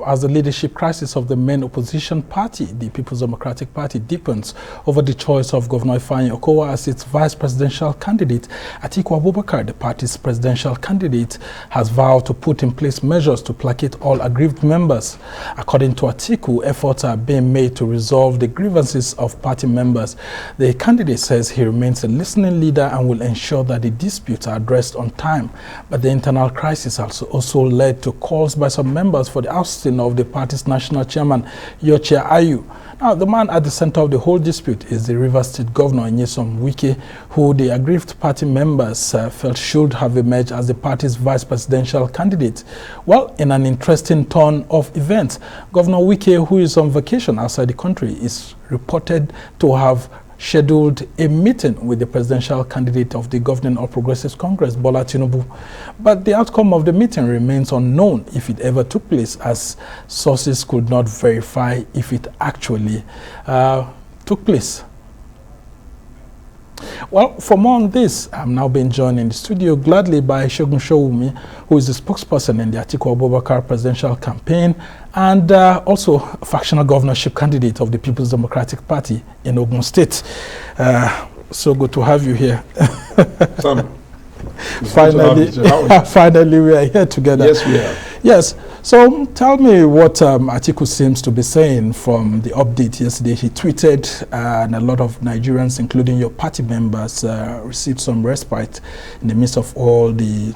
as the leadership crisis of the main opposition party, the People's Democratic Party, deepens over the choice of Governor Ifeanyi Okowa as its vice presidential candidate. Atiku Abubakar, the party's presidential candidate, has vowed to put in place measures to placate all aggrieved members. According to Atiku, efforts are being made to resolve the grievances of party members. The candidate says he remains a listening leader and will ensure that the disputes are addressed on time. But the internal crisis has also led to calls by some members for the ousting of the party's national chairman, Yochia Ayu. Now, the man at the center of the whole dispute is the Rivers State Governor, Nyesom Wike, who the aggrieved party members felt should have emerged as the party's vice presidential candidate. Well, in an interesting turn of events, Governor Wike, who is on vacation outside the country, is reported to have scheduled a meeting with the presidential candidate of the governing All Progressives Congress, Bola Tinubu. But the outcome of the meeting remains unknown if it ever took place, as sources could not verify if it actually took place. Well, for more on this, I'm now being joined in the studio gladly by Segun Sowunmi, who is the spokesperson in the Atiku Abubakar presidential campaign and also a factional governorship candidate of the People's Democratic Party in Ogun State. So good to have you here. Sam, finally, we are here together. Yes, we are. Yes. So tell me what Atiku seems to be saying from the update yesterday. He tweeted, and a lot of Nigerians, including your party members, received some respite in the midst of all the,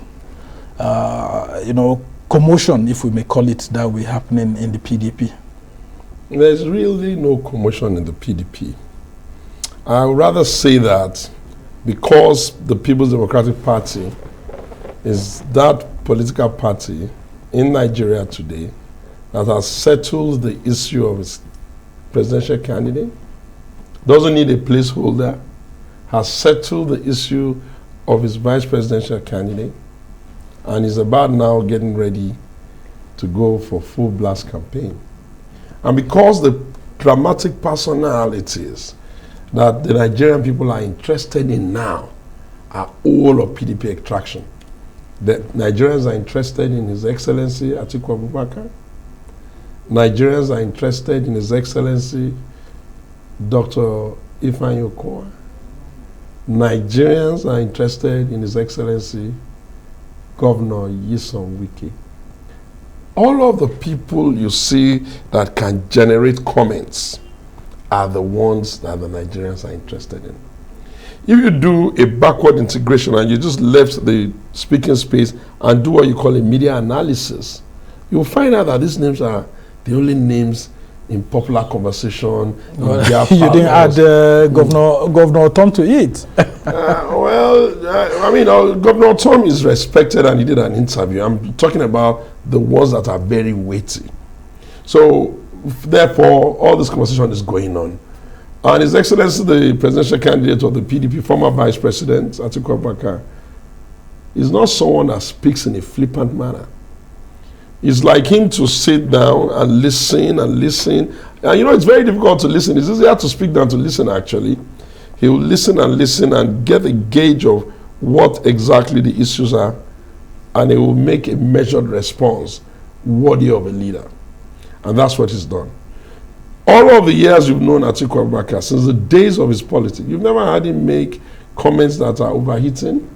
commotion, if we may call it that way, happening in the PDP. There's really no commotion in the PDP. I would rather say that because the People's Democratic Party is that political party in Nigeria today that has settled the issue of its presidential candidate, doesn't need a placeholder, has settled the issue of his vice presidential candidate, and is about now getting ready to go for full blast campaign. And because the dramatic personalities that the Nigerian people are interested in now are all of PDP extraction. The Nigerians are interested in His Excellency Atiku Abubakar. Nigerians are interested in His Excellency Dr. Ifeanyi Okowa. Nigerians are interested in His Excellency Governor Nyesom Wike. All of the people you see that can generate comments are the ones that the Nigerians are interested in. If you do a backward integration and you just left the speaking space and do what you call a media analysis, you'll find out that these names are the only names in popular conversation. Well, you didn't add Governor Tom to it. Governor Tom is respected and he did an interview. I'm talking about the ones that are very weighty. So, therefore, all this conversation is going on. And His Excellency, the presidential candidate of the PDP, former Vice President, Atiku Abubakar, is not someone that speaks in a flippant manner. It's like him to sit down and listen and listen. And it's very difficult to listen. It's easier to speak than to listen, actually. He will listen and get a gauge of what exactly the issues are, and he will make a measured response worthy of a leader. And that's what he's done. All of the years you've known Atiku Abubakar, since the days of his politics, you've never had him make comments that are overheating.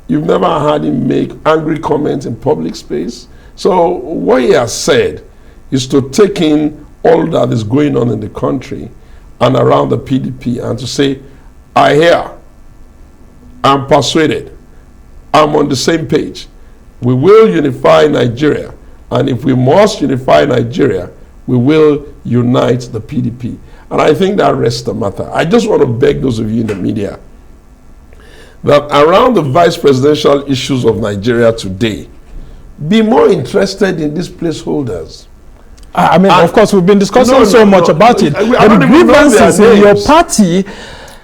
You've never had him make angry comments in public space. So what he has said is to take in all that is going on in the country and around the PDP and to say, I hear, I'm persuaded, I'm on the same page. We will unify Nigeria. And if we must unify Nigeria, we will unite the PDP. And I think that rests the matter. I just want to beg those of you in the media that around the vice presidential issues of Nigeria today, be more interested in these placeholders. Of course, we've been discussing so much about it. The grievances in your party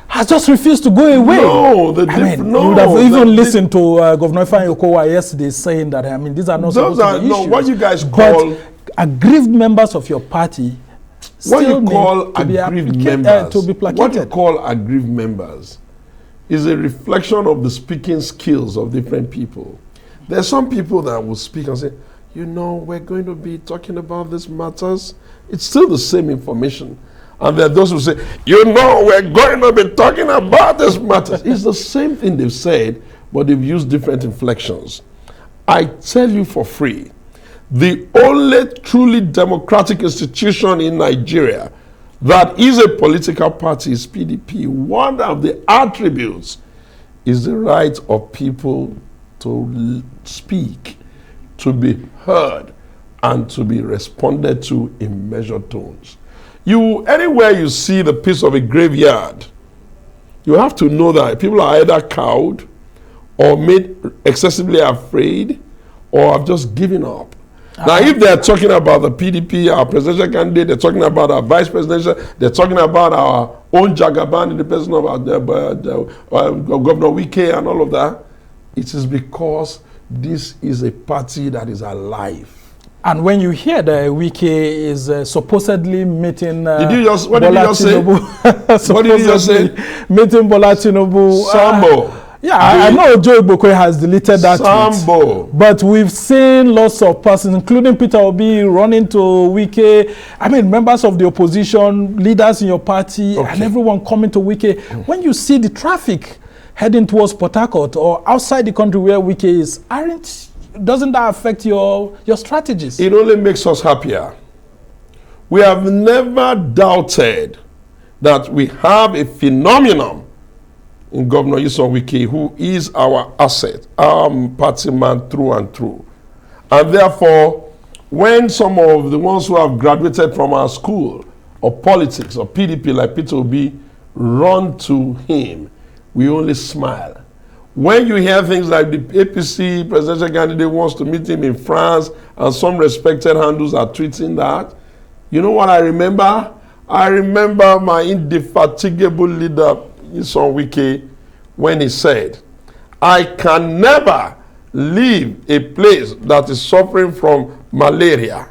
has just refused to go away. You would have even listened to Governor Ifeanyi Okowa yesterday saying that, these are not supposed to be issues. What you guys call aggrieved members of your party what you call aggrieved members, to be placated. What you call aggrieved members is a reflection of the speaking skills of different people. There are some people that will speak and say, you know, we're going to be talking about these matters. It's still the same information. And there are those who say, you know, we're going to be talking about these matters. It's the same thing they've said, but they've used different inflections. I tell you for free, the only truly democratic institution in Nigeria that is a political party is PDP. One of the attributes is the right of people to speak, to be heard, and to be responded to in measured tones. Anywhere you see the piece of a graveyard, you have to know that people are either cowed or made excessively afraid or have just given up. Now, if they're talking about the PDP, our presidential candidate, they're talking about our vice presidential, they're talking about our own Jagaban in the person of Governor Wike and all of that, it is because this is a party that is alive. And when you hear that Wike is supposedly meeting what did you just say? What did you just say? Meeting Bola Tinubu. Sambo. Yeah, I know Joe Ibokwe has deleted that Sambo. tweet, but we've seen lots of persons, including Peter Obi, running to Wike. I mean, members of the opposition, leaders in your party, and everyone coming to Wike. When you see the traffic heading towards Port Harcourt or outside the country where Wike is, doesn't that affect your strategies? It only makes us happier. We have never doubted that we have a phenomenon in Governor Nyesom Wike, who is our asset, our party man through and through. And therefore, when some of the ones who have graduated from our school or politics or PDP like Peter Obi run to him, we only smile. When you hear things like the APC presidential candidate wants to meet him in France and some respected handles are tweeting that, you know what I remember? I remember my indefatigable leader, Nyesom Wike, when he said, I can never leave a place that is suffering from malaria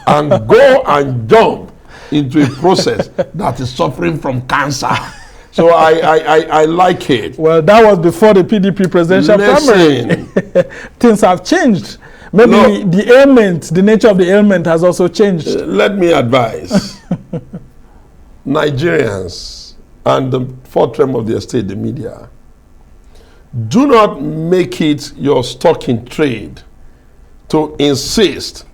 and go and jump into a process that is suffering from cancer. So I like it. Well, that was before the PDP presidential primary. Things have changed. Maybe the ailment, the nature of the ailment has also changed. Let me advise Nigerians and the fourth realm of the estate, the media, do not make it your stock in trade to insist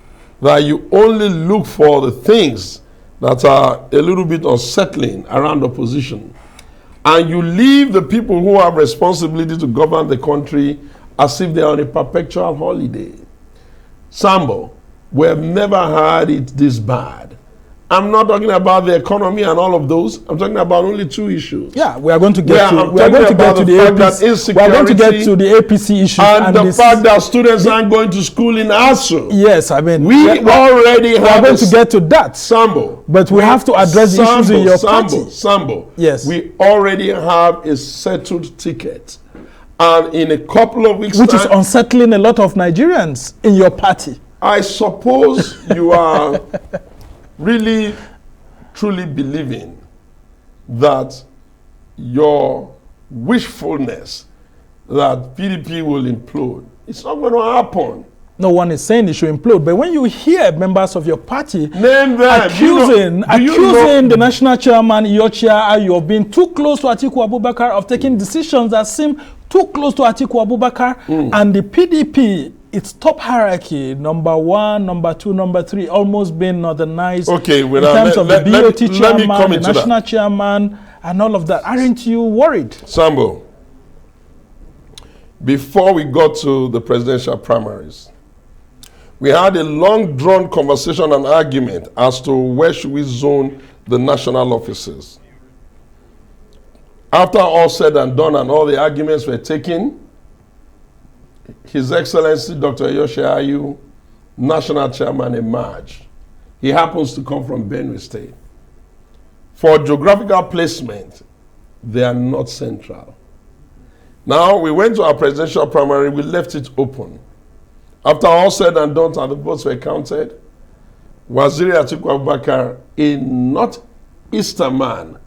that you only look for the things that are a little bit unsettling around opposition, and you leave the people who have responsibility to govern the country as if they are on a perpetual holiday. Sambo, we have never had it this bad. I'm not talking about the economy and all of those. I'm talking about only two issues. Yeah, we are going to get to the APC. We are going to get to the APC issues and the fact that students aren't going to school in ASU. Yes, I mean we already are going to get to that. Sambo, but we have to address the issues in your party. Sambo, yes, we already have a settled ticket, and in a couple of weeks, which is unsettling a lot of Nigerians in your party. I suppose you are really, truly believing that your wishfulness that PDP will implode, it's not going to happen. No one is saying it should implode, but when you hear members of your party accusing the national chairman, your chair, you have been too close to Atiku Abubakar, of taking decisions that seem too close to Atiku Abubakar, and the PDP, its top hierarchy, number 1, number 2, number 3, almost being northernized in terms of the BOT chairman, the national chairman, and all of that. Aren't you worried? Sambo, before we got to the presidential primaries, we had a long-drawn conversation and argument as to where should we zone the national offices. After all said and done and all the arguments were taken, His Excellency Dr. Yoshi Ayu, national chairman, emerged. He happens to come from Benue State. For geographical placement, they are not central. Now, we went to our presidential primary, we left it open. After all said and done and the votes were counted, Waziri Atiku Abubakar, a northeastern man,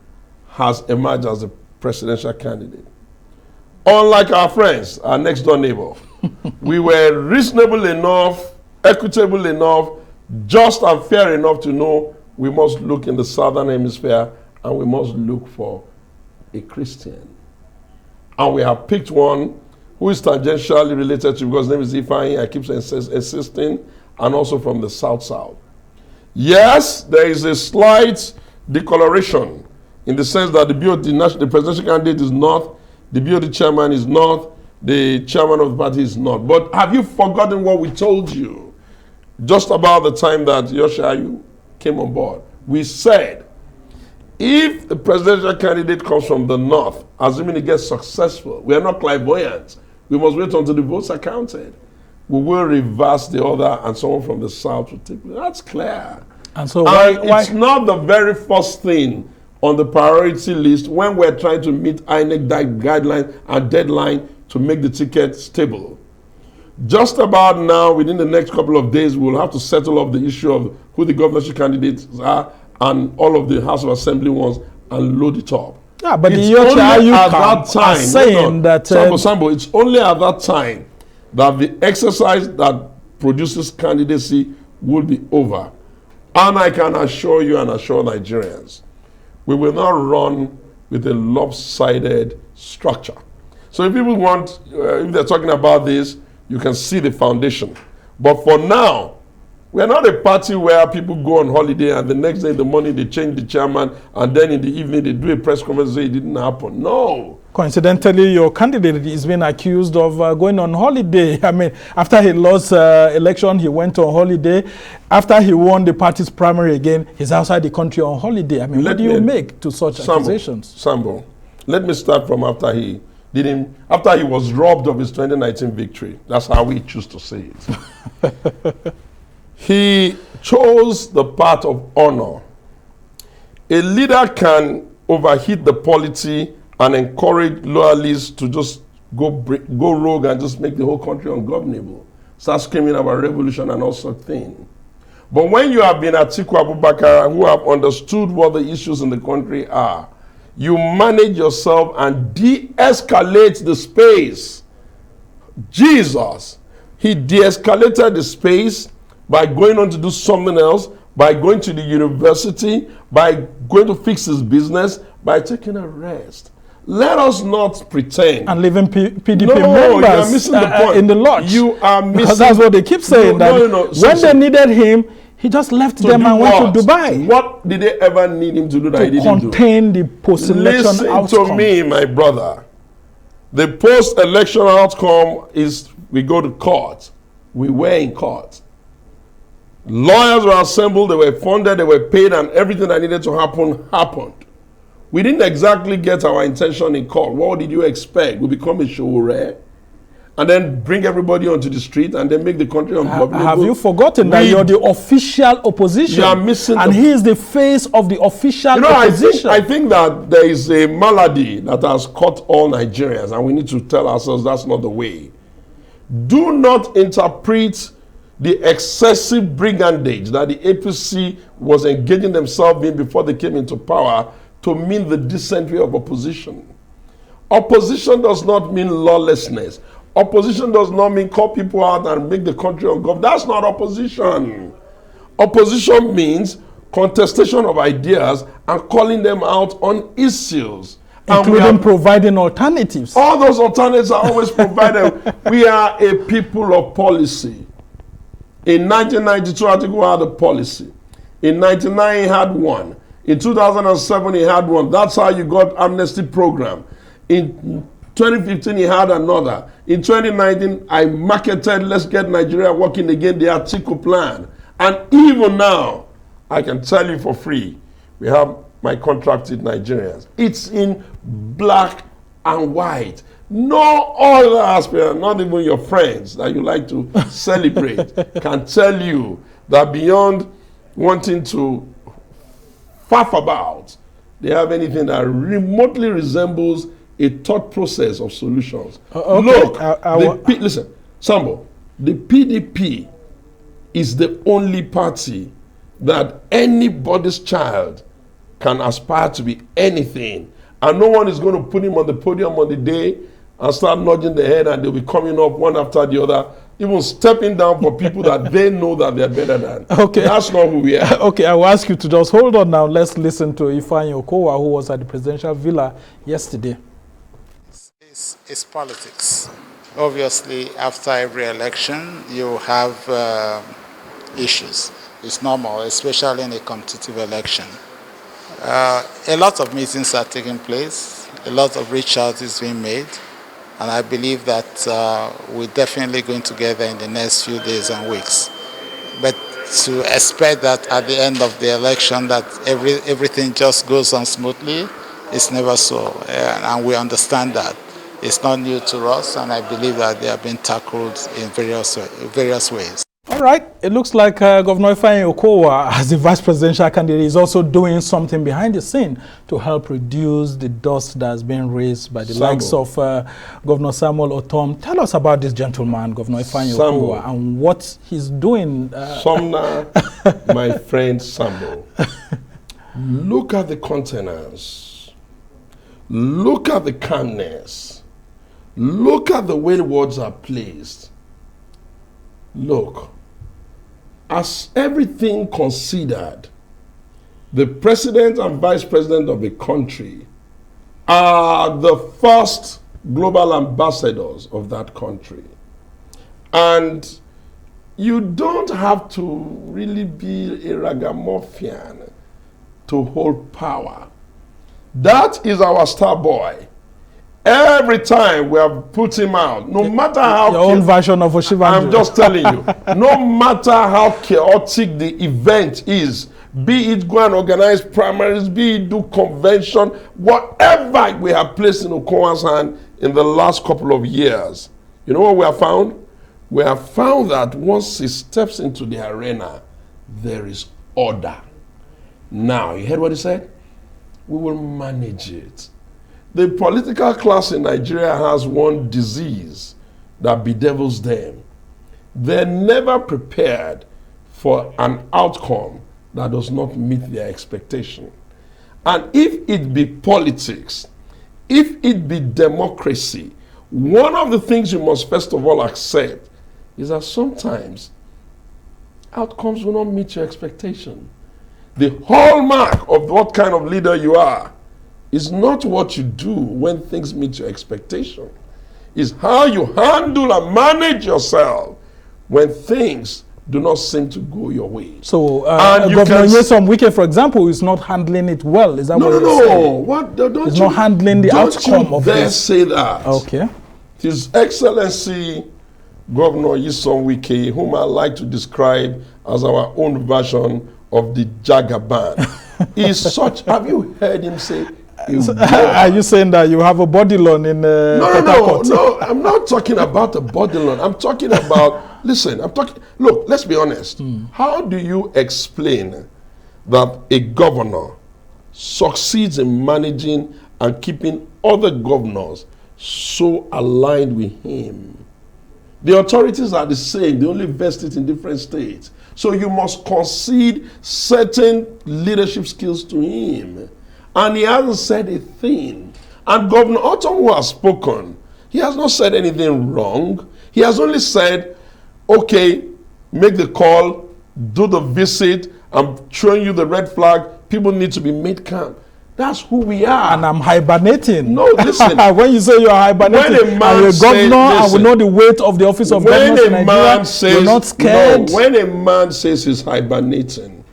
has emerged as the presidential candidate. Unlike our friends, our next door neighbor, we were reasonable enough equitable enough, just and fair enough to know we must look in the southern hemisphere and we must look for a Christian. And we have picked one who is tangentially related to, because his name is Ifeanyi, I keep insisting, and also from the South. Yes, there is a slight decoloration in the sense that the presidential candidate is not, the BOD chairman is not, the chairman of the party is not. But have you forgotten what we told you just about the time that Yoshiayu came on board? We said, if the presidential candidate comes from the north, assuming he gets successful, we are not clairvoyant. We must wait until the votes are counted. We will reverse the order and someone from the south will take it. That's clear. And so it's not the very first thing on the priority list when we're trying to meet INEC guidelines and deadline to make the ticket stable. Just about now, within the next couple of days, we'll have to settle up the issue of who the governorship candidates are and all of the House of Assembly ones and load it up. Yeah, but it's the only at camp that time, saying that Sambo, it's only at that time that the exercise that produces candidacy will be over. And I can assure you and assure Nigerians, we will not run with a lopsided structure. So if people want, if they're talking about this, you can see the foundation. But for now, we're not a party where people go on holiday and the next day in the morning they change the chairman and then in the evening they do a press conference and say it didn't happen. No. Coincidentally, your candidate is being accused of going on holiday. I mean, after he lost election, he went on holiday. After he won the party's primary again, he's outside the country on holiday. I mean, what do you make to such accusations? Sambo, let me start from after he was robbed of his 2019 victory. That's how we choose to say it. He chose the path of honor. A leader can overheat the polity and encourage loyalists to just go rogue and just make the whole country ungovernable. Start screaming about revolution and all sorts of things. But when you have been Atiku Abubakar who have understood what the issues in the country are, you manage yourself and de-escalate the space. Jesus, he de-escalated the space by going on to do something else, by going to the university, by going to fix his business, by taking a rest. Let us not pretend. And leaving PDP members you are missing the point. In the lodge. You are missing. Because that's what they keep saying. When they needed him, he just left them and went to Dubai. What did they ever need him to do that he didn't do? To contain the post-election outcome. Listen to me, my brother. The post-election outcome is we go to court. We were in court. Lawyers were assembled, they were funded, they were paid, and everything that needed to happen happened. We didn't exactly get our intention in court. What did you expect? We become a show rare and then bring everybody onto the street and then make the country ungovernable. Have you forgotten that you're the official opposition? You are missing and he is the face of the official opposition. I think that there is a malady that has caught all Nigerians and we need to tell ourselves that's not the way. Do not interpret the excessive brigandage that the APC was engaging themselves in before they came into power to mean the dysentery of opposition. Opposition does not mean lawlessness. Opposition does not mean call people out and make the country ungovernable. That's not opposition. Opposition means contestation of ideas and calling them out on issues. Including providing alternatives. All those alternatives are always provided. We are a people of policy. In 1992, Atiku had a policy. In 1999, he had one. In 2007, he had one. That's how you got amnesty program. In 2015, he had another. In 2019, I marketed, let's get Nigeria working again, the Atiku plan. And even now, I can tell you for free, we have my contracted Nigerians. It's in black and white. No other aspirant, not even your friends that you like to celebrate, can tell you that beyond wanting to faff about, they have anything that remotely resembles a thought process of solutions. Okay. Look, listen, Sambo, the PDP is the only party that anybody's child can aspire to be anything. And no one is going to put him on the podium on the day and start nodding the head and they'll be coming up one after the other even stepping down for people that they know that they're better than. Okay. That's not who we are. Okay, I will ask you to just hold on now. Let's listen to Ifeanyi Okowa, who was at the presidential villa yesterday. It's politics. Obviously, after every election, you have issues. It's normal, especially in a competitive election. A lot of meetings are taking place. A lot of reach out is being made. And I believe that we're definitely going together in the next few days and weeks. But to expect that at the end of the election that everything just goes on smoothly, it's never so. And we understand that. It's not new to us, and I believe that they have been tackled in various ways. All right. It looks like Governor Ifeanyi Okowa, as the vice presidential candidate, is also doing something behind the scene to help reduce the dust that has been raised by the likes of Governor Samuel Otom. Tell us about this gentleman, Governor Ifeanyi Okowa, and what he's doing. Sumner, my friend Samuel, look at the countenance. Look at the calmness. Look at the way the words are placed. Look. As everything considered, the president and vice president of the country are the first global ambassadors of that country. And you don't have to really be a ragamuffin to hold power. That is our star boy. Every time we have put him out, no matter how... Your own version of Oshibanjo. I'm just telling you, no matter how chaotic the event is, be it go and organize primaries, be it do convention, whatever we have placed in Okowa's hand in the last couple of years, you know what we have found? We have found that once he steps into the arena, there is order. Now, you heard what he said? We will manage it. The political class in Nigeria has one disease that bedevils them. They're never prepared for an outcome that does not meet their expectation. And if it be politics, if it be democracy, one of the things you must first of all accept is that sometimes outcomes will not meet your expectation. The hallmark of what kind of leader you are is not what you do when things meet your expectation. It's how you handle and manage yourself when things do not seem to go your way. So, Governor Nyesom Wike, for example, is not handling it well. Is that what you're saying? No. What? He's not handling the outcome of this. Don't you say that. Okay. His Excellency Governor Nyesom Wike, whom I like to describe as our own version of the Jagaban, is such... Have you heard him say... Are you saying that you have a body loan in No, I'm not talking about a body loan. I'm talking about, look, let's be honest. How do you explain that a governor succeeds in managing and keeping other governors so aligned with him? The authorities are the same, they only vest it in different states. So you must concede certain leadership skills to him. And he hasn't said a thing. And Governor Otom, who has spoken, he has not said anything wrong. He has only said, okay, make the call, do the visit, I'm showing you the red flag, people need to be made calm. That's who we are. And I'm hibernating. No, listen. When you say you're hibernating, and you're a governor, and we know the weight of the office of governors in Nigeria, you're not scared. No, when a man says he's hibernating,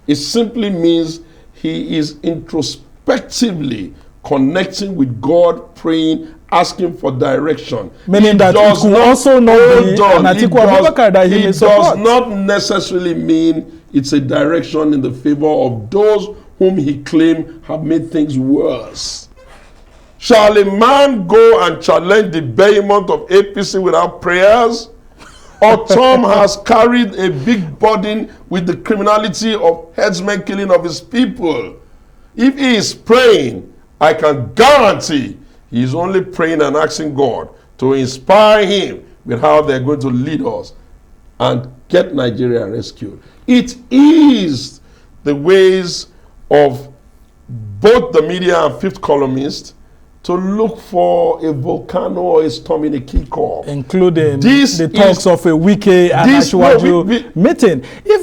it simply means he is introspectively connecting with God, praying, asking for direction. Meaning that it could also not be an Atiku Abubakar that he may support. It does not necessarily mean it's a direction in the favor of those whom he claimed have made things worse. Shall a man go and challenge the behemoth of APC without prayers? Or Tom has carried a big burden with the criminality of headsmen killing of his people? If he is praying, I can guarantee he is only praying and asking God to inspire him with how they're going to lead us and get Nigeria rescued. It is the ways of both the media and fifth columnists to look for a volcano or a storm in a kickoff. Including the talks of a Wike and Asiwaju meeting.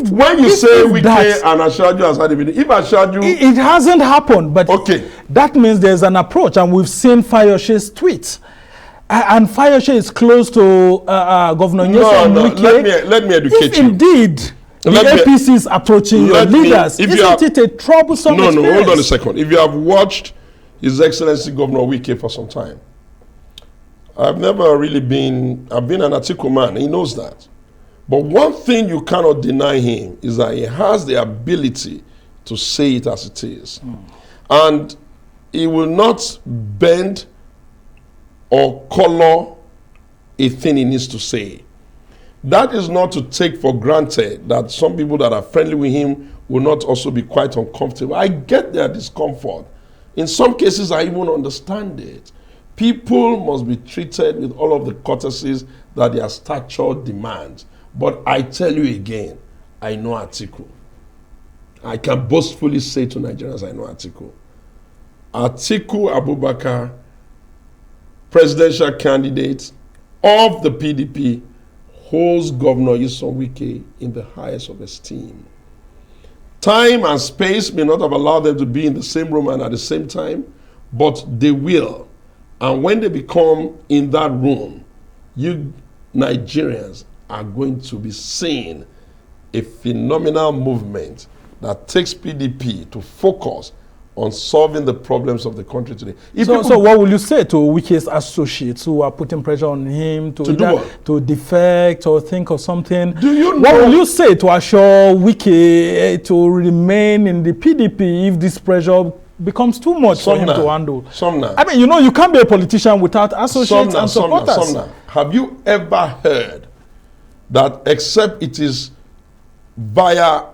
When you say Wike and Asiwaju has had a meeting, if Asiwaju... It hasn't happened, but okay, that means there's an approach, and we've seen Fayoshe's tweet. And Fayoshe is close to Governor Nyesom Wike. Let me educate you. If indeed the APC is approaching your leaders, isn't it a troublesome experience? No, hold on a second. If you have watched His Excellency Governor Wike for some time, I've never really been... I've been an Atiku man. He knows that. But one thing you cannot deny him is that he has the ability to say it as it is. And he will not bend or color a thing he needs to say. That is not to take for granted that some people that are friendly with him will not also be quite uncomfortable. I get their discomfort. In some cases, I even understand it. People must be treated with all of the courtesies that their stature demands. But I tell you again, I know Atiku. I can boastfully say to Nigerians, I know Atiku. Atiku Abubakar, presidential candidate of the PDP, holds Governor Nyesom Wike in the highest of esteem. Time and space may not have allowed them to be in the same room and at the same time, but they will. And when they become in that room, you Nigerians are going to be seeing a phenomenal movement that takes PDP to focus on solving the problems of the country today. So what will you say to Wike's associates who are putting pressure on him to defect or think of something? Do you know? What will you say to assure Wike to remain in the PDP if this pressure becomes too much for him to handle? I mean, you know, you can't be a politician without associates and supporters. Have you ever heard that except it is via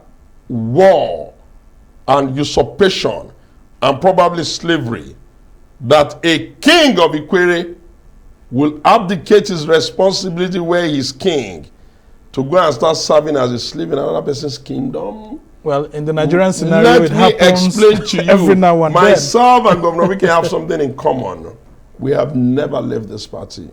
war and usurpation and probably slavery, that a king of Ikwere will abdicate his responsibility where he's king to go and start serving as a slave in another person's kingdom? Well, in the Nigerian scenario, it happens explain to you, every now and myself and Governor Wike have something in common. We have never left this party.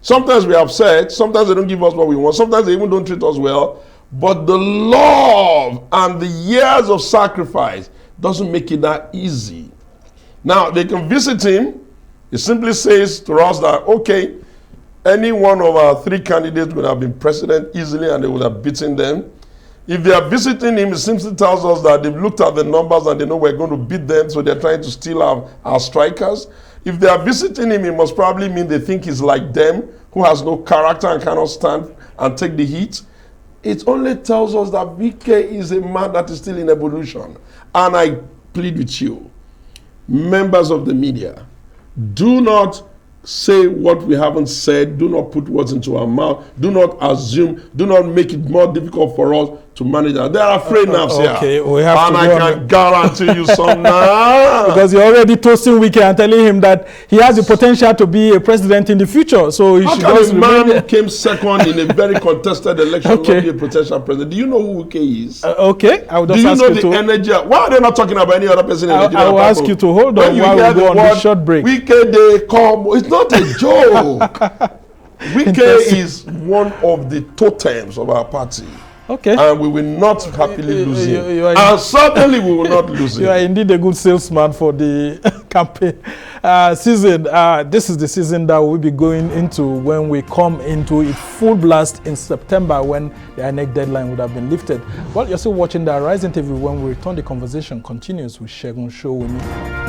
Sometimes we are upset, sometimes they don't give us what we want, sometimes they even don't treat us well, but the love and the years of sacrifice doesn't make it that easy. Now, they can visit him. He simply says to us that, okay, any one of our three candidates would have been president easily and they would have beaten them. If they are visiting him, he simply tells us that they've looked at the numbers and they know we're going to beat them, so they're trying to steal our strikers. If they are visiting him, it must probably mean they think he's like them, who has no character and cannot stand and take the heat. It only tells us that Wike is a man that is still in evolution. And I plead with you, members of the media, do not say what we haven't said, do not put words into our mouth, do not assume, do not make it more difficult for us to manage that. They are afraid now, okay, we have and I can guarantee you some now. Because you're already toasting Wike and telling him that he has the potential to be a president in the future. So he should just a man who came second in a very contested election not be a potential president? Do you know who Wike is? Okay, I would just ask you to... Do you know the energy? Why are they not talking about any other person in Nigeria? I will ask you to hold on while we go on this short break. Wike, they come. It's not a joke. Wike is one of the totems of our party. Okay. And we will not happily lose him. And certainly we will not lose him. You are indeed a good salesman for the campaign season. This is the season that we'll be going into when we come into it full blast in September, when the INEC deadline would have been lifted. Well, you're still watching the Arise interview. When we return, the conversation continues with Segun Sowunmi.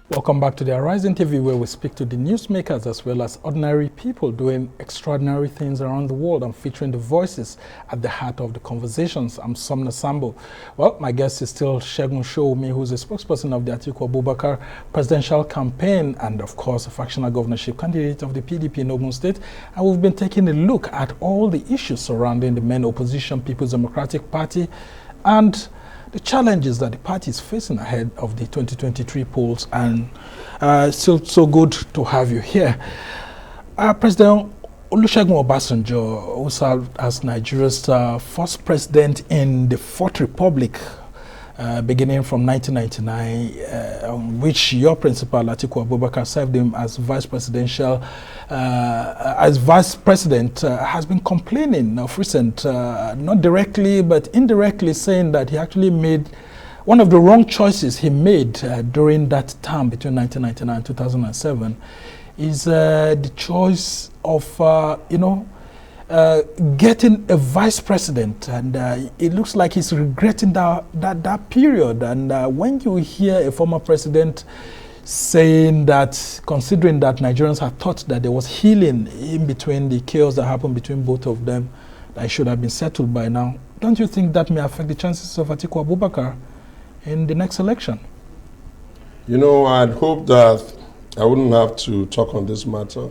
Welcome back to the Arise interview, where we speak to the newsmakers as well as ordinary people doing extraordinary things around the world and featuring the voices at the heart of the conversations. I'm Somna Sambo. Well, my guest is still Segun Sowunmi, who's a spokesperson of the Atiku Abubakar presidential campaign and, of course, a factional governorship candidate of the PDP in Ogun State. And we've been taking a look at all the issues surrounding the main opposition, People's Democratic Party, and the challenges that the party is facing ahead of the 2023 polls. And still so good to have you here. President, Olusegun Obasanjo, who served as Nigeria's first president in the Fourth Republic, beginning from 1999, on which your principal, Atiku Abubakar, served him as vice president, has been complaining of recent, not directly but indirectly, saying that he actually made one of the wrong choices he made during that term between 1999 and 2007 is the choice of, getting a vice president, and it looks like he's regretting that period. And when you hear a former president saying that, considering that Nigerians had thought that there was healing in between the chaos that happened between both of them, that should have been settled by now, don't you think that may affect the chances of Atiku Abubakar in the next election? I'd hope that I wouldn't have to talk on this matter.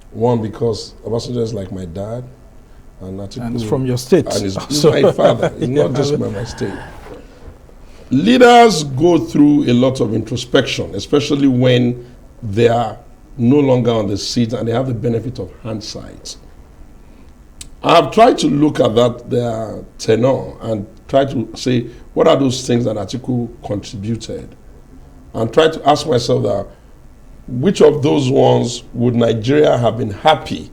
One, because Obasanjo is like my dad, and Atiku, and it's from your state. And he's my father. It's not just my state. Leaders go through a lot of introspection, especially when they are no longer on the seat and they have the benefit of hindsight. I've tried to look at their tenure and try to say, what are those things that Atiku contributed? And try to ask myself that, which of those ones would Nigeria have been happy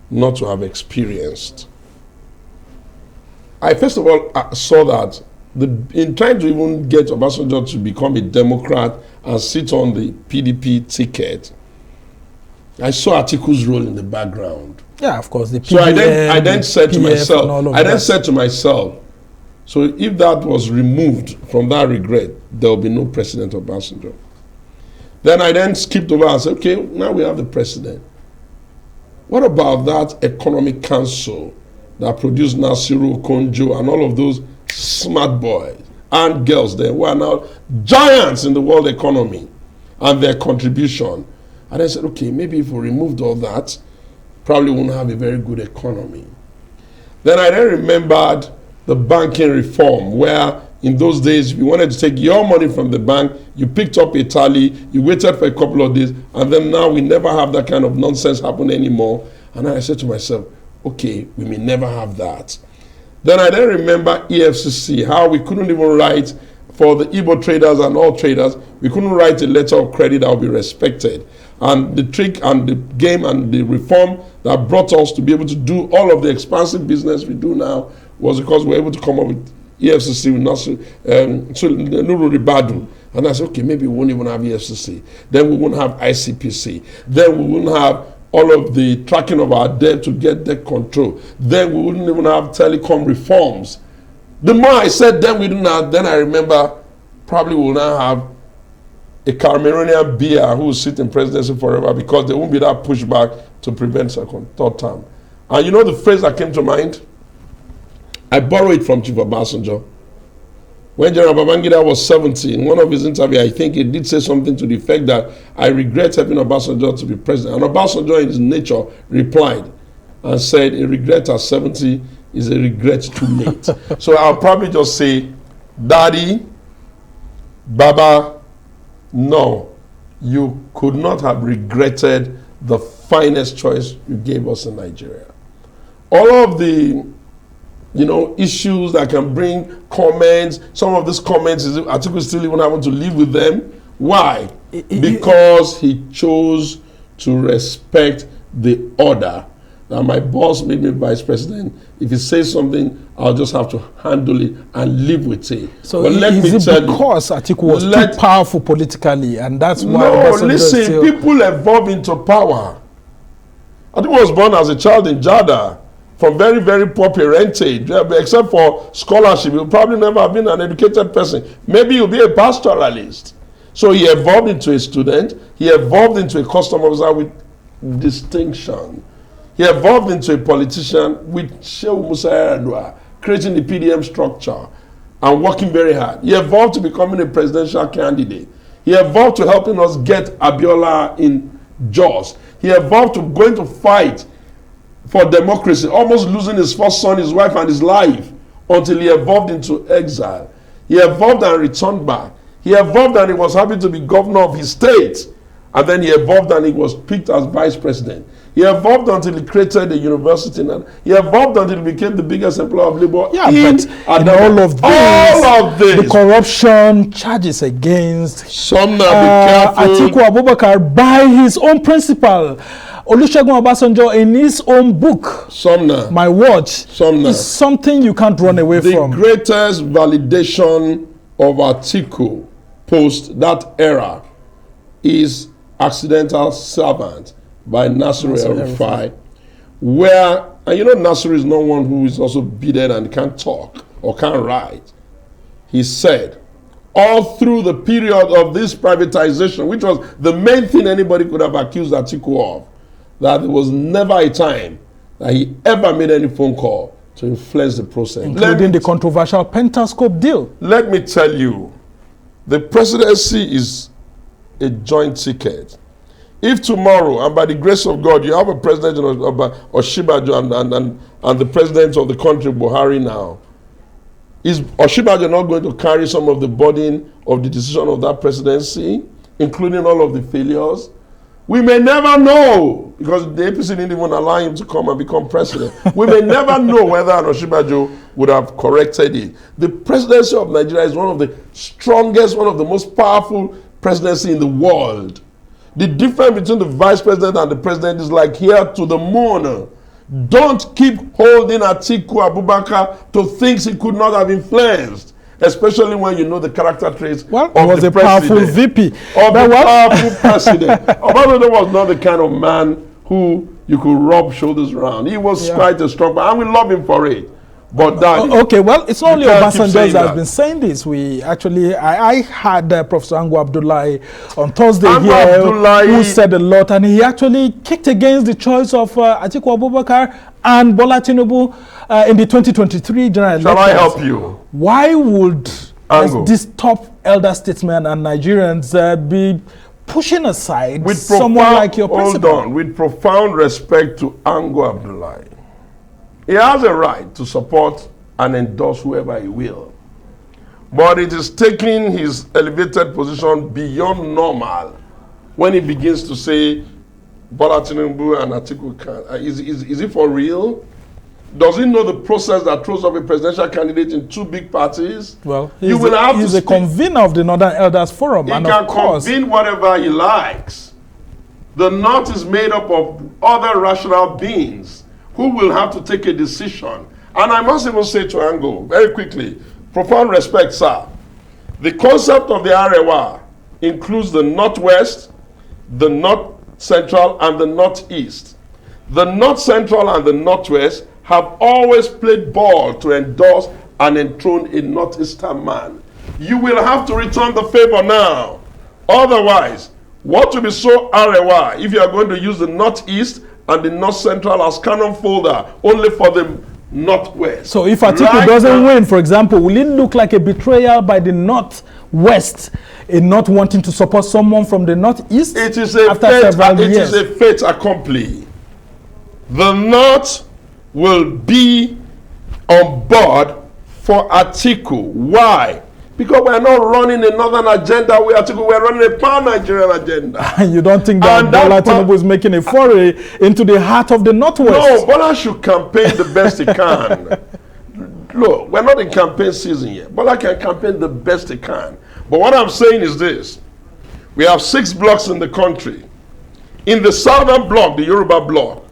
not to have experienced? I first of all saw that in trying to even get Obasanjo to become a Democrat and sit on the PDP ticket, I saw Atiku's role in the background. Yeah, of course. So I then said to myself, so if that was removed from that regret, there will be no President Obasanjo. Then I then skipped over and said, okay, now we have the president. What about that economic council that produced Nasiru, Konjo, and all of those smart boys and girls there who are now giants in the world economy and their contribution? And I said, okay, maybe if we removed all that, probably won't have a very good economy. Then I then remembered the banking reform, where in those days, if you wanted to take your money from the bank, you picked up a tally, you waited for a couple of days, and then now we never have that kind of nonsense happen anymore. And I said to myself, okay, we may never have that. Then I then remember EFCC, how we couldn't even write for the Igbo traders and all traders, we couldn't write a letter of credit that would be respected. And the trick and the game and the reform that brought us to be able to do all of the expansive business we do now was because we were able to come up with EFCC with Nuru Ribadu. And I said, okay, maybe we won't even have EFCC. Then we won't have ICPC. Then we won't have all of the tracking of our debt to get debt control. Then we wouldn't even have telecom reforms. The more I said then we didn't have, then I remember probably we will now have a Cameroonian beer who will sit in presidency forever because there won't be that pushback to prevent third term. And you know the phrase that came to mind? I borrowed it from Chief Obasanjo. When General Babangida was 70, in one of his interviews, I think he did say something to the effect that I regret helping Obasanjo to be president. And Obasanjo, in his nature, replied and said, a regret at 70 is a regret too late. So I'll probably just say, Daddy, Baba, no, you could not have regretted the finest choice you gave us in Nigeria. All of the issues that can bring comments. Some of these comments, Atiku still even having to live with them. Why? Because he chose to respect the order. That my boss made me vice president. If he says something, I'll just have to handle it and live with it. So is it because Atiku was too powerful politically, and that's why? No, listen, people evolve into power. Atiku was born as a child in Jada, from very, very poor parentage, except for scholarship. He'll probably never have been an educated person. Maybe he'll be a pastoralist. So he evolved into a student. He evolved into a custom officer with distinction. He evolved into a politician with Shehu Musa Yar'Adua, creating the PDM structure and working very hard. He evolved to becoming a presidential candidate. He evolved to helping us get Abiola in Jos. He evolved to going to fight for democracy, almost losing his first son, his wife, and his life, until he evolved into exile. He evolved and returned back. He evolved and he was happy to be governor of his state. And then he evolved and he was picked as vice president. He evolved until he created a university. He evolved until he became the biggest employer of labor. Yeah, but in all of this, the corruption charges against Sumner, be careful. Atiku Abubakar by his own principle. Olusegun Obasanjo in his own book, Sumner, My Watch, Sumner, is something you can't run away from. The greatest validation of Atiku post that era is Accidental Servant by Nasir El-Rufai, where, and you know Nasir is not one who is also bearded and can't talk or can't write. He said, all through the period of this privatization, which was the main thing anybody could have accused Atiku of, that there was never a time that he ever made any phone call to influence the process. Including the controversial Pentascope deal. Let me tell you, the presidency is a joint ticket. If tomorrow, and by the grace of God, you have a president of Oshibajo and the president of the country, Buhari now, is Oshibajo not going to carry some of the burden of the decision of that presidency, including all of the failures? We may never know, because the APC didn't even allow him to come and become president. We may never know whether Oshibajo would have corrected it. The presidency of Nigeria is one of the strongest, one of the most powerful presidency in the world. The difference between the vice president and the president is like here to the moon. Don't keep holding Atiku Abubakar to things he could not have influenced, especially when you know the character traits of the president. Well, he was a powerful VP. Of the powerful president. Obasanjo was not the kind of man who you could rub shoulders around. He was quite a strong man, and we love him for it. But that okay, well, it's not only Obasanjo that has been saying this. We actually, I had Professor Ango Abdullahi on Thursday who said a lot, and he actually kicked against the choice of Atiku Abubakar and Bola Tinubu in the 2023 general elections. Shall I help you? Why would this top elder statesmen and Nigerians be pushing aside with someone like your principal? Hold on, with profound respect to Ango Abdullahi. He has a right to support and endorse whoever he will. But it is taking his elevated position beyond normal when he begins to say, Bola Tinubu and Atiku can. Is it for real? Does he know the process that throws up a presidential candidate in two big parties? Well, he's a convener of the Northern Elders Forum. He can convene whatever he likes. The North is made up of other rational beings who will have to take a decision. And I must even say to Ango, very quickly, profound respect, sir. The concept of the Arewa includes the Northwest, the North Central, and the Northeast. The North Central and the Northwest have always played ball to endorse and enthrone a Northeastern man. You will have to return the favor now. Otherwise, what will be so Arewa if you are going to use the Northeast and the North Central as cannon folder only for the Northwest? So if Atiku doesn't win, for example, will it look like a betrayal by the Northwest in not wanting to support someone from the Northeast? It is a fait accompli. The North will be on board for Atiku. Why? Because we're not running a northern agenda with Atiku, we're running a pan-Nigerian agenda. You don't think that Bola Tinubu is making a foray into the heart of the Northwest? No, Bola should campaign the best he can. Look, we're not in campaign season yet. Bola can campaign the best he can. But what I'm saying is this. We have 6 blocks in the country. In the southern block, the Yoruba block,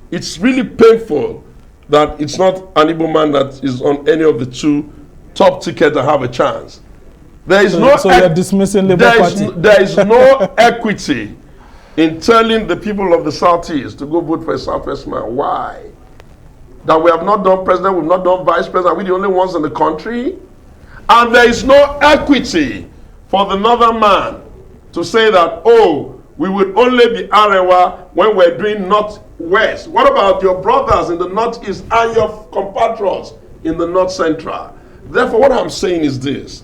it's really painful that it's not an Igbo man that is on any of the 2 top tickets that have a chance. There is so you're dismissing Labour Party? There is no equity in telling the people of the Southeast to go vote for a Southwest man. Why? That we have not done president, we've not done vice president, are we the only ones in the country? And there is no equity for the Northern man to say that, oh, we would only be Arewa when we're doing Northwest. What about your brothers in the Northeast and your compatriots in the North Central? Therefore, what I'm saying is this.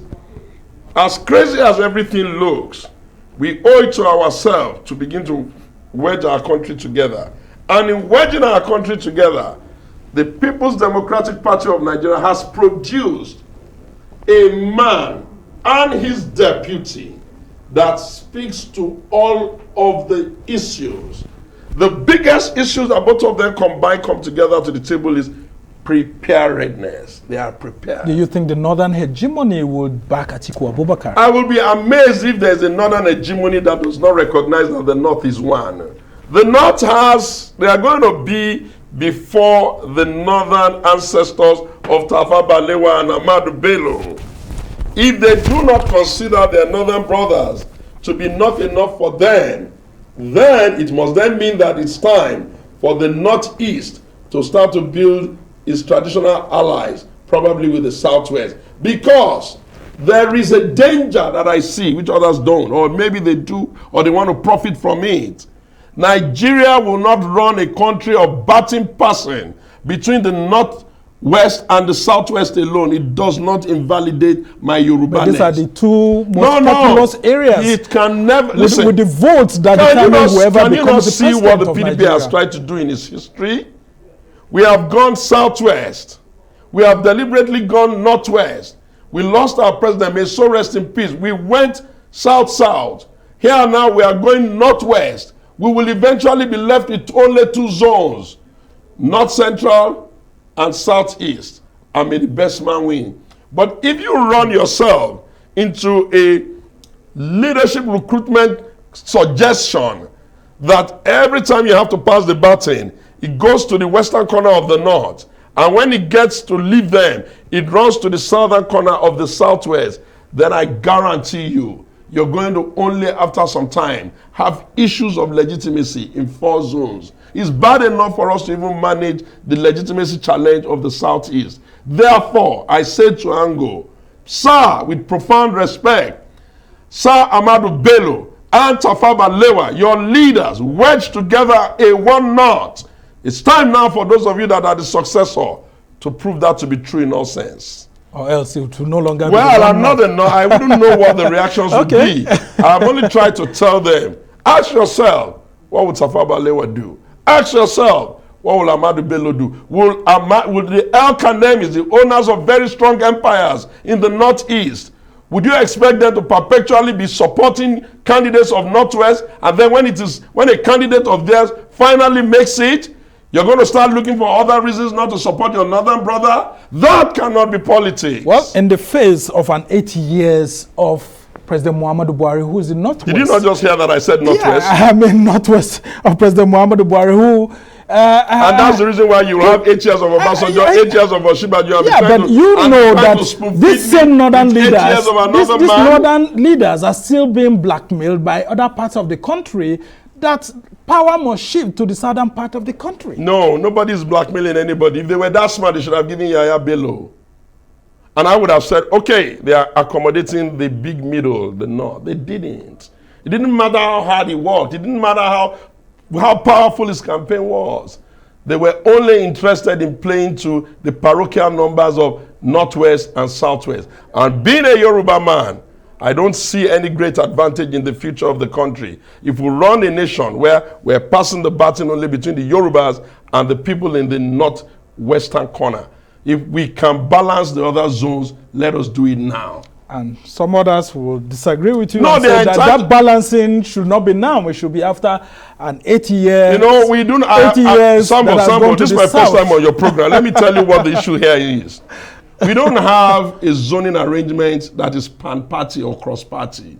As crazy as everything looks, we owe it to ourselves to begin to wedge our country together. And in wedging our country together, the People's Democratic Party of Nigeria has produced a man and his deputy that speaks to all of the issues. The biggest issues that both of them combined come together to the table is preparedness. They are prepared. Do you think the northern hegemony would back Atiku Abubakar? I will be amazed if there's a northern hegemony that does not recognize that the North is one. The North they are going to be before the northern ancestors of Tafawa Balewa and Ahmadu Bello. If they do not consider their northern brothers to be not enough for them, then it must then mean that it's time for the Northeast to start to build its traditional allies, probably with the Southwest. Because there is a danger that I see, which others don't, or maybe they do, or they want to profit from it. Nigeria will not run a country of batting passing between the Northwest and the Southwest alone. It does not invalidate my Yoruba. But these are the two most populous areas. It can never. Listen, with the votes that determine whoever becomes the president of Nigeria. Can you not see what the PDP has tried to do in its history? We have gone Southwest. We have deliberately gone Northwest. We lost our president. May so rest in peace. We went South-South. Here now we are going Northwest. We will eventually be left with only two zones, North Central and Southeast. And may the best man win. But if you run yourself into a leadership recruitment suggestion that every time you have to pass the baton, it goes to the western corner of the North, and when it gets to leave them, it runs to the southern corner of the Southwest, then I guarantee you, you're going to only after some time have issues of legitimacy in 4 zones. It's bad enough for us to even manage the legitimacy challenge of the Southeast. Therefore, I say to Ango, sir, with profound respect, Sir Ahmadu Bello and Tafawa Balewa, your leaders, wedge together a one North. It's time now for those of you that are the successor to prove that to be true in all sense. Or else it will no longer be. Well, I'm not enough. I wouldn't know what the reactions would be. I've only tried to tell them. Ask yourself, what would Tafawa Balewa do? Ask yourself, what will Ahmadu Bello do? Will the El Kanemis, the owners of very strong empires in the Northeast, would you expect them to perpetually be supporting candidates of Northwest, and then when a candidate of theirs finally makes it, you're going to start looking for other reasons not to support your northern brother? That cannot be politics. Well, in the face of an 80 years of President Muhammadu Buhari, who is in Northwest. Did you not just hear that I said Northwest? Yeah, I mean Northwest of President Muhammadu Buhari, who... and that's the reason why you have 8 years of Obasanjo, 8 years of Osinbajo. Yeah, but you know that these same northern leaders, these northern leaders are still being blackmailed by other parts of the country, that power must shift to the southern part of the country. No, nobody's blackmailing anybody. If they were that smart, they should have given Yaya Bello. And I would have said, okay, they are accommodating the big middle, the North. They didn't. It didn't matter how hard he worked. It didn't matter how powerful his campaign was. They were only interested in playing to the parochial numbers of Northwest and Southwest. And being a Yoruba man, I don't see any great advantage in the future of the country. If we run a nation where we're passing the baton only between the Yorubas and the people in the northwestern corner, if we can balance the other zones, let us do it now. And some others will disagree with you. No, and say that balancing should not be now. We should be after an 80 years. You know, we don't. 80 years. Sambo, this is my first time on your program. Let me tell you what the issue here is. We don't have a zoning arrangement that is pan-party or cross-party.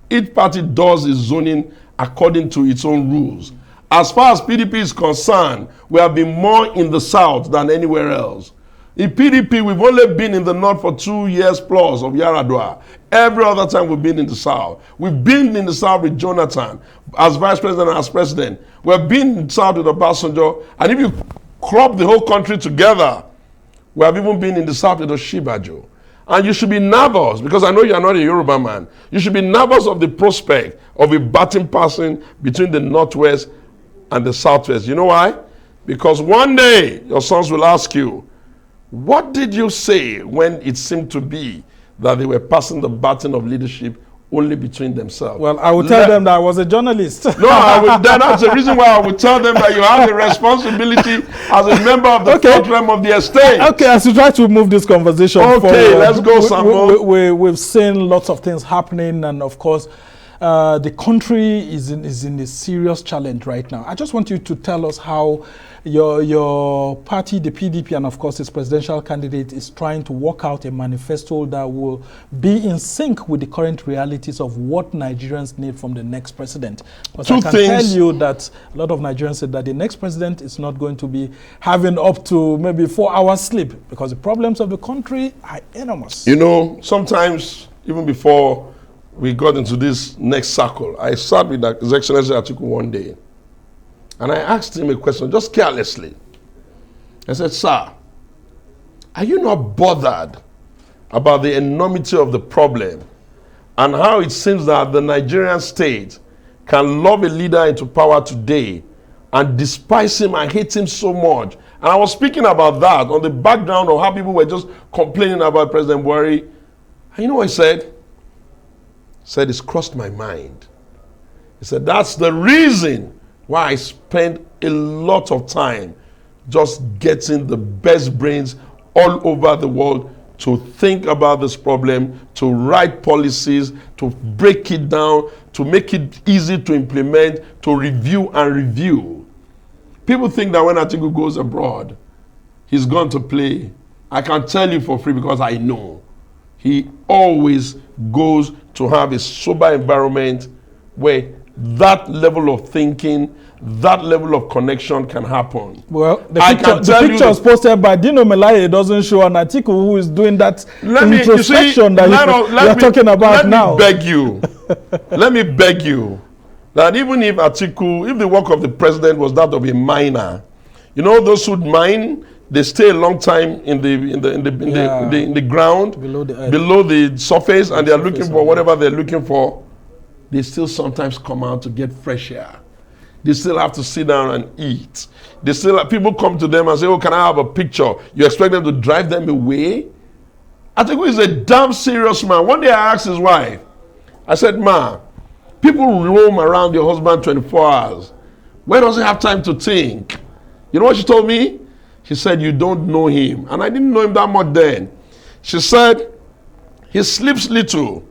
Each party does its zoning according to its own rules. As far as PDP is concerned, we have been more in the south than anywhere else. In PDP, we've only been in the north for 2 years plus of Yaradua. Every other time we've been in the south. We've been in the south with Jonathan as vice president and as president. We've been in the south with Obasanjo. And if you crop the whole country together, we have even been in the south with Osinbajo. And you should be nervous, because I know you are not a Yoruba man. You should be nervous of the prospect of a baton passing between the northwest and the southwest. You know why? Because one day your sons will ask you, what did you say when it seemed to be that they were passing the baton of leadership only between themselves? Well, I would tell them that I was a journalist. No, that's the reason why I would tell them that you have a responsibility as a member of the fourth realm of the estate. Okay, as we try to move this conversation forward, let's go, Sambo. We've seen lots of things happening, and of course, the country is in a serious challenge right now. I just want you to tell us how your party, the PDP, and of course its presidential candidate, is trying to work out a manifesto that will be in sync with the current realities of what Nigerians need from the next president. Because I can tell you that a lot of Nigerians said that the next president is not going to be having up to maybe 4 hours sleep, because the problems of the country are enormous. You know, sometimes, even before we got into this next circle, I sat with His Excellency Atiku one day, and I asked him a question, just carelessly. I said, sir, are you not bothered about the enormity of the problem and how it seems that the Nigerian state can love a leader into power today and despise him and hate him so much? And I was speaking about that on the background of how people were just complaining about President Buhari. And you know what he said? He said, it's crossed my mind. He said, that's the reason why I spend a lot of time just getting the best brains all over the world to think about this problem, to write policies, to break it down, to make it easy to implement, to review and review. People think that when Atiku goes abroad, he's going to play. I can tell you for free because I know. He always goes to have a sober environment where that level of thinking, that level of connection can happen. Well, the pictures posted by Dino Melaye doesn't show an Atiku who is doing that introspection that you're talking about now. Let me beg you that even if Atiku, if the work of the president was that of a miner, you know those who mine, they stay a long time in the ground, below the surface, and they are looking for whatever they're looking for. They still sometimes come out to get fresh air. They still have to sit down and eat. They still have, people come to them and say, oh, can I have a picture? You expect them to drive them away? Atiku is a damn serious man. One day I asked his wife, I said, ma, people roam around your husband 24 hours. Where does he have time to think? You know what she told me? She said, you don't know him. And I didn't know him that much then. She said, he sleeps little.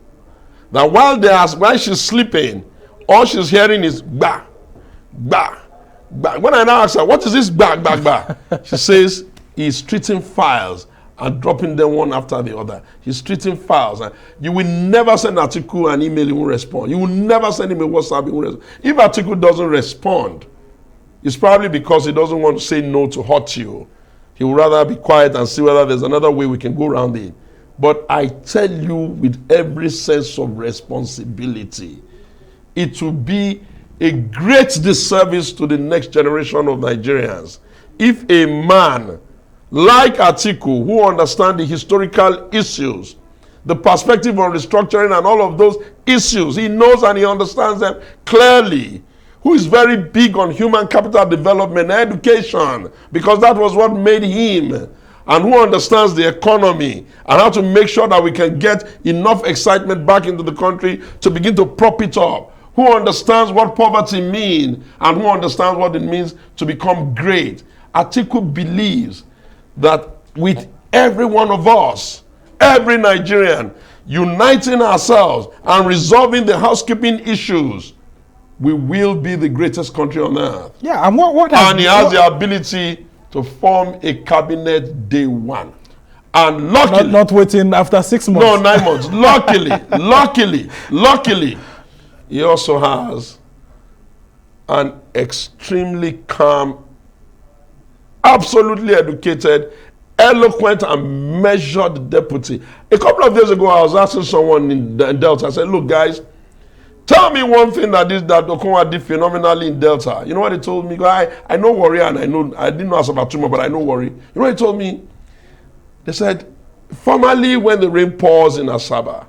That while she's sleeping, all she's hearing is bah, bah, bah. When I now ask her, what is this bah, bah, bah? She says, he's treating files and dropping them one after the other. He's treating files. And you will never send Atiku an email, he won't respond. You will never send him a WhatsApp, he won't respond. If Atiku doesn't respond, it's probably because he doesn't want to say no to hurt you. He would rather be quiet and see whether there's another way we can go around it. But I tell you with every sense of responsibility, it will be a great disservice to the next generation of Nigerians if a man like Atiku, who understands the historical issues, the perspective on restructuring and all of those issues, he knows and he understands them clearly, who is very big on human capital development, education, because that was what made him, and who understands the economy and how to make sure that we can get enough excitement back into the country to begin to prop it up, who understands what poverty means and who understands what it means to become great. Atiku believes that with every one of us, every Nigerian, uniting ourselves and resolving the housekeeping issues, we will be the greatest country on earth. Yeah, and he has the ability to form a cabinet day one. And luckily... Not waiting after 6 months. No, 9 months. Luckily, he also has an extremely calm, absolutely educated, eloquent and measured deputy. A couple of days ago, I was asking someone in Delta, I said, look guys, tell me one thing that Okonwa did phenomenally in Delta. You know what he told me? I know Warri, and I didn't know Asabatuma, but I know Warri. You know what he told me? They said, formerly when the rain pours in Asaba,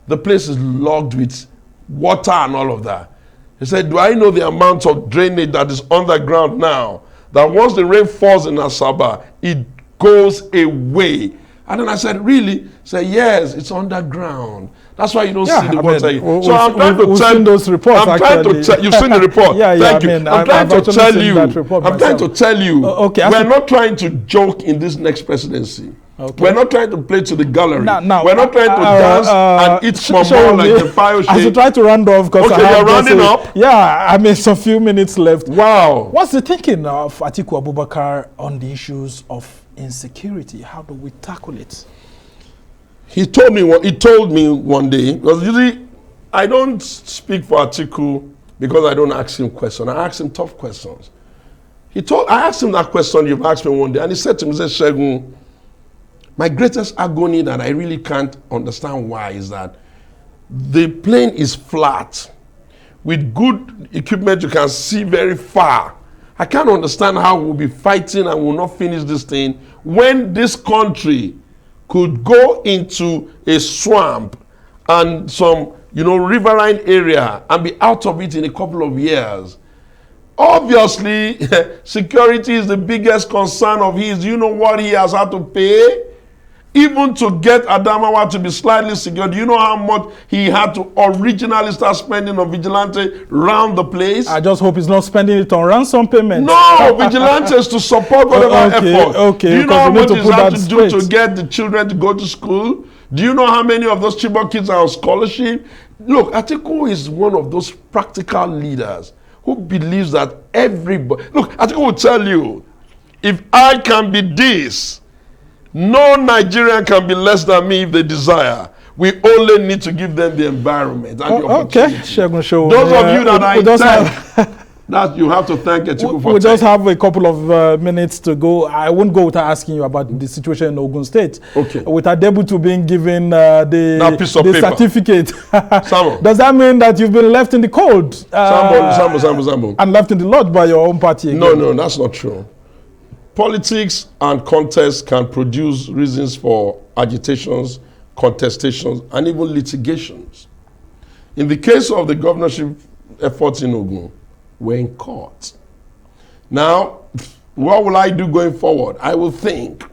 the place is logged with water and all of that. He said, do I know the amount of drainage that is underground now? That once the rain falls in Asaba, it goes away. And then I said, really? He said, yes, it's underground. That's why you don't see the water. So I'm trying to tell you those reports. I'm trying to tell you've seen the report. Thank you. I'm trying to tell you. I'm trying to tell you. We're not trying to joke in this next presidency. Okay. We're not trying to play to the gallery. Now, we're not trying to dance and eat small like the fire I should try to round off because okay, you're rounding up. Yeah, I mean, some few minutes left. Wow. What's the thinking of Atiku Abubakar on the issues of insecurity? How do we tackle it? He told me one day, because usually I don't speak for Atiku because I don't ask him questions. I ask him tough questions. I asked him that question you've asked me one day, and he said to me, Segun, my greatest agony that I really can't understand why is that the plane is flat. With good equipment, you can see very far. I can't understand how we'll be fighting and we'll not finish this thing when this country could go into a swamp and some, riverine area and be out of it in a couple of years. Obviously, security is the biggest concern of his. You know what he has had to pay? Even to get Adamawa to be slightly secure, do you know how much he had to originally start spending on vigilante round the place? I just hope he's not spending it on ransom payment. No, vigilantes to support whatever effort. Okay, do you know how much he's had to do straight to get the children to go to school? Do you know how many of those Chibok kids are on scholarship? Look, Atiku is one of those practical leaders who believes that everybody... Look, Atiku will tell you, if I can be this, no Nigerian can be less than me if they desire. We only need to give them the environment and the opportunity. Okay, Segun Sowunmi. Those of you that I thank, that you have to thank Atiku for. We just have a couple of minutes to go. I won't go without asking you about the situation in Ogun State. Okay. With Adebutu being given the certificate. Does that mean that you've been left in the cold? Sambo. And left in the lodge by your own party again? No, that's not true. Politics and contests can produce reasons for agitations, contestations, and even litigations. In the case of the governorship efforts in Ogun, we're in court. Now, what will I do going forward? I will think.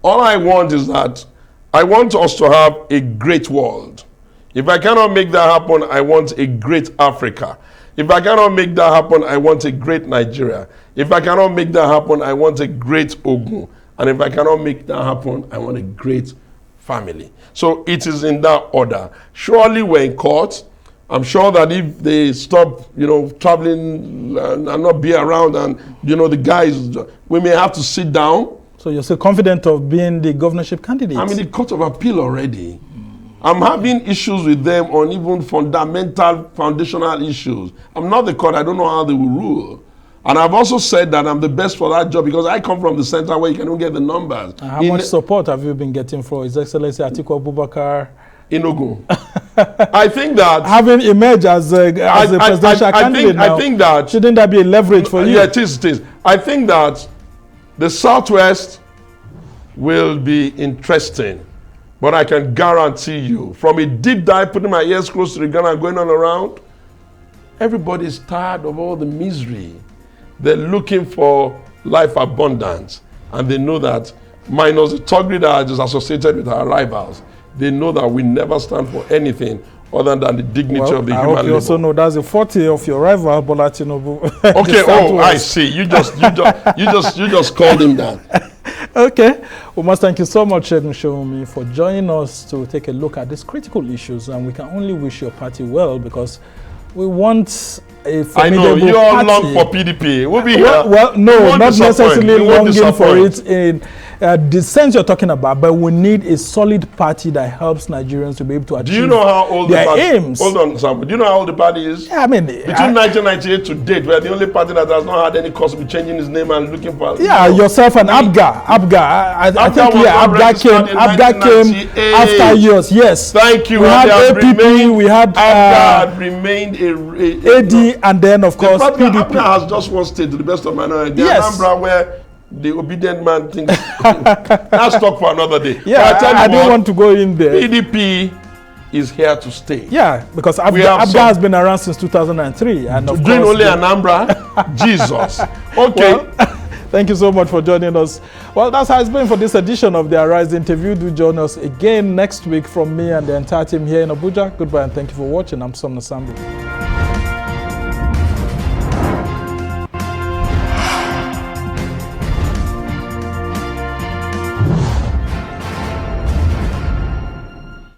All I want is that I want us to have a great world. If I cannot make that happen, I want a great Africa. If I cannot make that happen, I want a great Nigeria. If I cannot make that happen, I want a great Ogun. And if I cannot make that happen, I want a great family. So it is in that order. Surely we're in court. I'm sure that if they stop, traveling and not be around and, the guys, we may have to sit down. So you're still confident of being the governorship candidate? I'm in the Court of Appeal already. I'm having issues with them on even foundational issues. I'm not the court. I don't know how they will rule. And I've also said that I'm the best for that job because I come from the center where you can even get the numbers. And how much support have you been getting from His Excellency Atiku Abubakar? In Ogun. I think that... Having emerged as a presidential candidate now, I think that... Shouldn't that be a leverage for you? Yeah, it is. I think that the Southwest will be interesting. But I can guarantee you, from a deep dive, putting my ears close to the ground and going on around, everybody's tired of all the misery. They're looking for life abundance. And they know that, minus the thuggery that is associated with our rivals, they know that we never stand for anything other than the dignity of the human labor. You also know that's a 40 of your rival, Bola Tinubu. Okay, I see. You just called him that. Okay, we must thank you so much, Segun Sowunmi, for joining us to take a look at these critical issues, and we can only wish your party well because we want a formidable party. I know, you all long for PDP. We'll be here. Well, no, not necessarily longing for it in the sense you're talking about, but we need a solid party that helps Nigerians to be able to achieve their aims. Do you know how old the party? Hold on, Sambo. Do you know how old the party is? Yeah, I mean, between 1998 to date, we're the only party that has not had any cause of changing his name and looking for. Yeah, yourself and Abga. I think Abga came after yours. Yes. Thank you. We had APP. We had Abga had remained AD, and then of course PDP. Abga has just one state, to the best of my knowledge. Yes. Anambra, where the obedient man thinks that's talk for another day. Yeah, I don't want to go in there. PDP is here to stay. Yeah, because Abga has been around since 2003. And of doing only Anambra? Jesus. Okay. Well, thank you so much for joining us. Well, that's how it's been for this edition of the Arise interview. Do join us again next week from me and the entire team here in Abuja. Goodbye and thank you for watching. I'm Somna Sambu.